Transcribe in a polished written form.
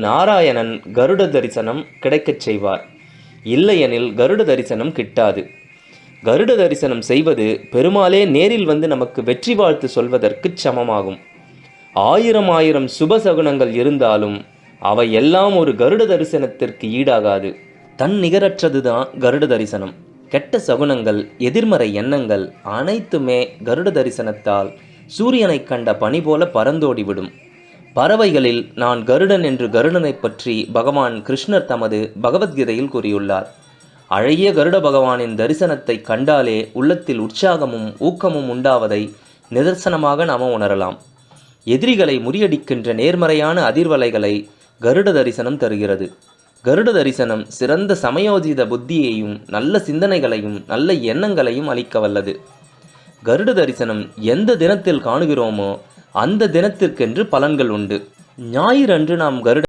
நாராயணன் கருட தரிசனம் கிடைக்கச் செய்வார். இல்லையெனில் கருட தரிசனம் கிட்டாது. கருட தரிசனம் செய்வது பெருமாளே நேரில் வந்து நமக்கு வெற்றி வாழ்த்து சொல்வதற்குச் சமமாகும். ஆயிரம் ஆயிரம் சுப சகுனங்கள் இருந்தாலும் அவை எல்லாம் ஒரு கருட தரிசனத்திற்கு ஈடாகாது. தன் நிகரற்றதுதான் கருட தரிசனம். கெட்ட சகுனங்கள், எதிர்மறை எண்ணங்கள் அனைத்துமே கருட தரிசனத்தால் சூரியனை கண்ட பனி போல பறந்தோடிவிடும். பறவைகளில் நான் கருடன் என்று கருடனை பற்றி பகவான் கிருஷ்ணர் தமது பகவத்கீதையில் கூறியுள்ளார். அழகிய கருட பகவானின் தரிசனத்தை கண்டாலே உள்ளத்தில் உற்சாகமும் ஊக்கமும் உண்டாவதை நிதர்சனமாக நாம் உணரலாம். எதிரிகளை முறியடிக்கின்ற நேர்மறையான அதிர்வலைகளை கருட தரிசனம் தருகிறது. கருட தரிசனம் சிறந்த சமயோஜித புத்தியையும் நல்ல சிந்தனைகளையும் நல்ல எண்ணங்களையும் அளிக்க வல்லது. கருட தரிசனம் எந்த தினத்தில் காணுகிறோமோ அந்த தினத்திற்கென்று பலன்கள் உண்டு. ஞாயிறன்று நாம் கருட